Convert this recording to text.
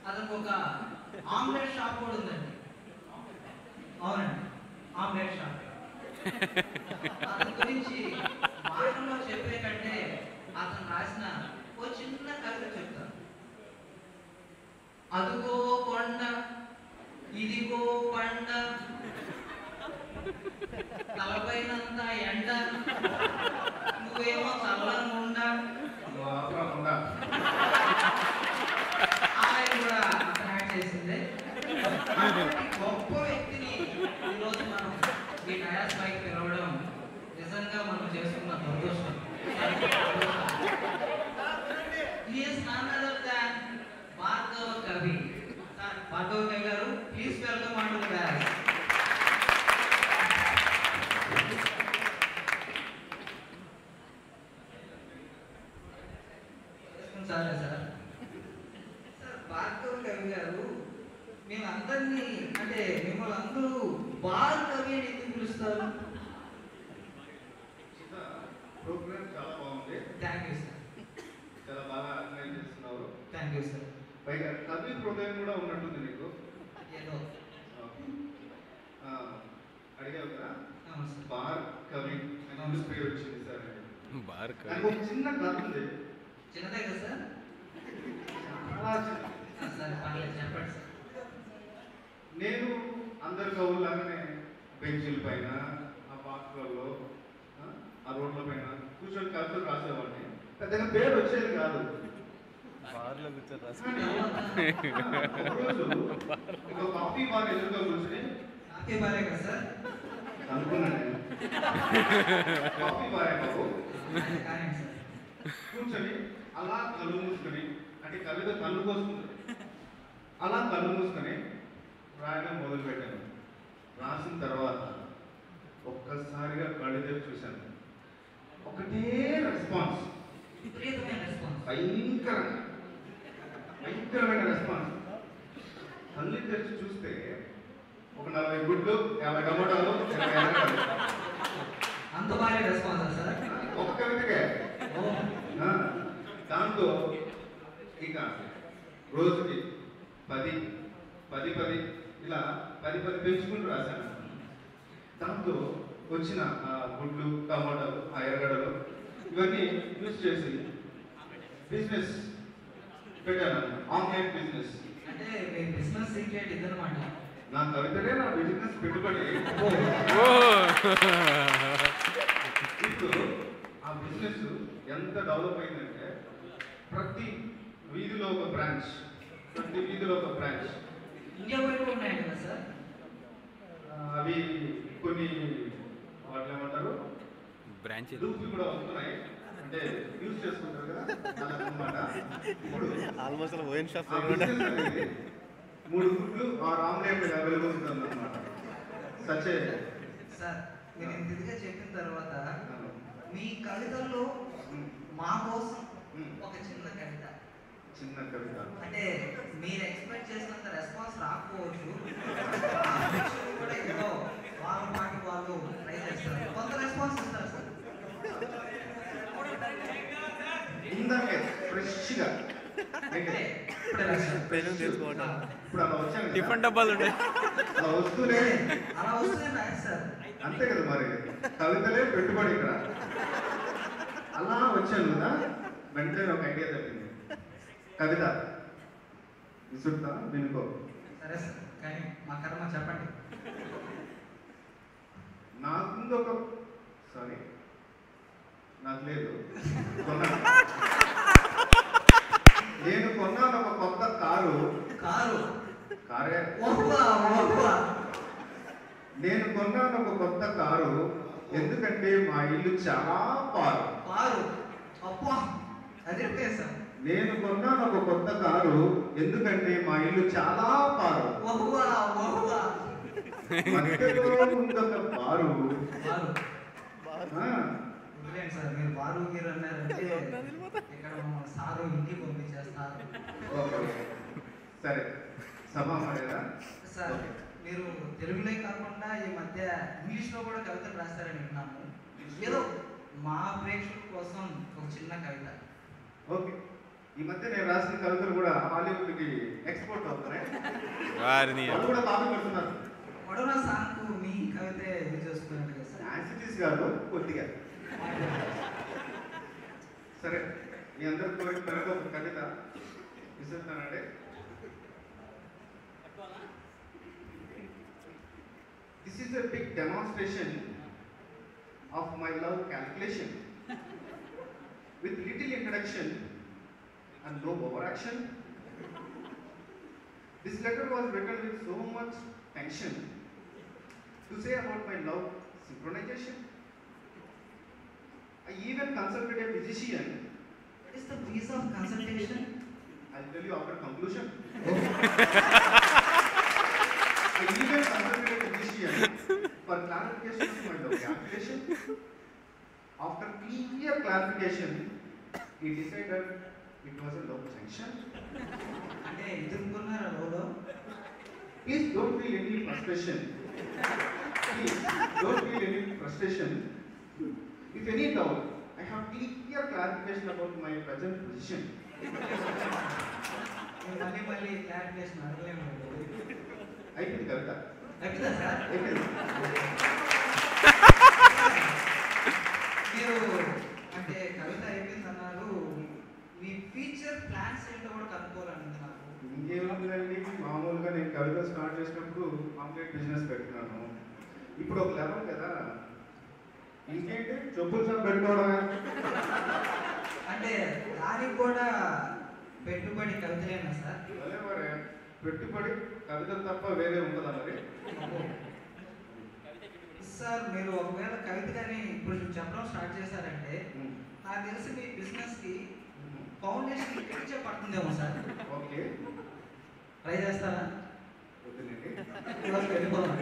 అతనికి ఒక omelette shop కూడా ఉందండి. అవునండి, ఆమ్లెట్ షాప్. అతని గురించి మాటల్లో చెప్పే కంటే అతను రాసిన ఓ చిన్న కవిత చెప్తాను. అదుగో కొండ, ఇదిగో పండ, తలపైనంత ఎండ, నువ్వేమో చల్లంగుండ. ఆయన కూడా యాడ్ చేసిందే. గొప్ప వ్యక్తిని ఈరోజు మనం ఈ డయాస్ పైకి పిలవడం నిజంగా మనం చేసుకున్న దురదృష్టం. He is none other than Bhargava కవి. భార్గవ కవి గారు, please welcome on to the dais. సరే సార్. సార్ భార్గవ కవి గారు, మేమందరినీ అంటే మిమ్మల్ని అందరూ బాల్ కవి అని ఎందుకు పిలుస్తారు? ప్రోగ్రామ్ చాలా బాగుంది. Thank you sir. చాలా బాగా ఆర్గనైజ్ చేస్తున్నారు. Thank you sir. పైగా కవి హృదయం కూడా ఉన్నట్టుంది నీకు. ఏదో అడిగావు కదా, అవును సార్. బార్ కవి అని పేరు వచ్చింది సార్. బార్ కవి. నాకు ఒక చిన్న కథ ఉంది. చిన్నదే కదా సార్? చాలా చిన్న. సరే పర్లేదు, చెప్పండి సార్. నేను అందరి కవులాగానే బెంచీల పైన, ఆ పార్కులలో, ఆ రోడ్ల పైన కూర్చొని కవితలు రాసేవాడిని. పెద్దగా పేరు వచ్చేది కాదు. బార్లో కూర్చొని రాసి ఒకరోజు ఒక కాఫీ బార్ ఎదురుగా కూర్చొని, నాకే బారే కదా సార్? అనుకున్నాను నేను, కాఫీ బారే బాబు, కానీ సార్ కూర్చొని అలా కళ్ళు మూసుకొని, అంటే కవిత కళ్ళు కోసుకుంటుంది, అలా కళ్ళు మూసుకొని రాయడం మొదలు పెట్టాను. రాసిన తర్వాత ఒక్కసారిగా కళ్ళు తెరిచి చూశాను. ఒకటే రెస్పాన్స్, విపరీతమైన రెస్పాన్స్. భయంకరమైన రెస్పాన్స్. కళ్ళు తెరిచి చూస్తే ఒక 40 గుడ్లు, 50 టమాటాలు, 20 ఎర్రగడ్డలు. అంత భారీ రెస్పాన్స్ సార్? ఒక కవితకే. దాంతో ఇక రోజుకి 10 ఇలా 10 పెంచుకుంటూ రాశాను. దాంతో వచ్చిన గుడ్లు, టమాటాలు, ఆ ఎర్రగడ్డలు ఇవన్నీ యూజ్ చేసి బిజినెస్ పెట్టాను. Online business. అంటే మీ బిజినెస్ సీక్రెట్ ఇదన్నమాట. నా కవితలే నా బిజినెస్ పెట్టుబడి. ఇప్పుడు ఆ బిజినెస్ ఎంత డెవలప్ అయిందంటే ప్రతి వీధిలో ఒక బ్రాంచ్. ఇండియా వైపు ఉన్నాయి కదా సార్? అవి కొన్ని వాటిని ఏమంటారు, బ్రాంచ్ లూప్లు కూడా వస్తున్నాయి. అంటే యూజ్ చేసుకుంటారు కదా అన్నమాట. ఇప్పుడు ఆల్మోస్ట్ వైన్ షాప్ ఆ బిజినెస్ అనేది 3 గుడ్లు 6 ఆమ్లెట్లు అవైలబుల్ ఉంటుందన్నమాట. సచే సార్, మీరు ఇంత ఇదిగా చెప్పిన తర్వాత మీ కవితల్లో మా కోసం ఒక చిన్న కవిత. అంటే మీరు ఎక్స్పెక్ట్ చేసినంత రెస్పాన్స్ రాకపోవచ్చు, కూడా ఏదో వాళ్ళ పాటి వాళ్ళు ట్రై చేస్తారు, కొంత రెస్పాన్స్ ఇస్తారు సార్. ఇందాకే ఫ్రెష్గా ఇప్పుడు అలా వచ్చాను. టిఫిన్ డబ్బాలు ఉంటాయి, అలా వస్తూనే రాదు సార్. అంతే కదా మరి, కవితలే పెట్టుబడి ఇక్కడ. అలా వచ్చాను కదా, వెంటనే ఒక ఐడియా తప్పింది. కవిత విసురుతా దీనికో. సరే సార్, కానీ మా కర్మ చెప్పండి. నాకుంది ఒక, సారీ నాకు లేదు, కొన్నాను. నేను కొన్నాను ఒక కొత్త కారే. నేను కొన్నాను ఒక కొత్త కారు, ఎందుకంటే మా ఇల్లు చాలా పారు. నేను కొన్నాను ఒక కొత్త కారు, ఎందుకంటే మా ఇల్లు చాలా పారు. మధ్యలో ఉందొక పారు. సార్, మీరు బారు గీరు అన్నారంటే ఇక్కడ సారు ఇంటికి పంపించేస్తారు. సరే, సభ మరేదా సార్? మీరు తెలుగులో కాకుండా ఈ మధ్య ఇంగ్లీష్లో కూడా కవితలు రాస్తారని విన్నాము. ఏదో మా ప్రేక్షకుల కోసం ఒక చిన్న కవిత. ఓకే, ఈ మధ్య నేను రాసిన కవితలు కూడా హాలీవుడ్కి ఎక్స్పోర్ట్ అవుతున్నాయి. వారిని వాళ్ళు కూడా కాపీ పెడుతున్నారు. వడోరా సాంగ్కు మీ కవిత ఇది చూసుకున్నట్టు కదా సార్. యాన్సిటీస్ కాదు, కొద్దిగా. సరే, మీ అందరి కోరిక మేరకు ఒక కవిత విసురుతానంటే, this is a big demonstration of my love calculation with little introduction and no overaction. This letter was written with so much tension to say about my love synchronization. I even consulted a physician. What is the piece of consultation? I'll tell you after conclusion. I even consulted a physician for clarification of my love calculation. After clear clarification, he decided it was a love sanction. అంటే ఎదుర్కొన్నారా లోలో? Please don't feel any frustration. Please don't feel any frustration. If any doubt, I have clear clarification about my present position. మళ్ళీ clarification అడగలేము. అయిపోయింది కవిత. అయిపోయిందా sir? అయిపోయింది. మీరు అంటే కవిత అయిపోయింది అన్నారు. మీ ఫ్యూచర్ ప్లాన్స్ ఏంటో కూడా కనుక్కోవాలండి నాకు. ఇంకేముందండి, మామూలుగా నేను కవిత స్టార్ట్ చేసినప్పుడు ఆమ్లెట్ బిజినెస్ పెట్టినాను. ఇప్పుడు ఒక లెవెల్ కదా, ఇంకేంటి చెప్పులు షాప్ పెట్టుకోవడమే. అంటే దానికి కూడా పెట్టుబడి కవితలేనా సార్? అదే మరి, పెట్టుబడి కవితలు తప్ప వేరే ఉంటుందా మరి? సార్ మీరు ఒకవేళ కవిత కానీ ఇప్పుడు చెప్పడం స్టార్ట్ చేశారంటే నాకు తెలిసి మీ బిజినెస్కి ఫౌండేషన్ ఇచ్చే పడుతుందేమో సార్. ఓకే, ట్రై చేస్తారా? వద్దులేండి. వెళ్ళిపోదాం.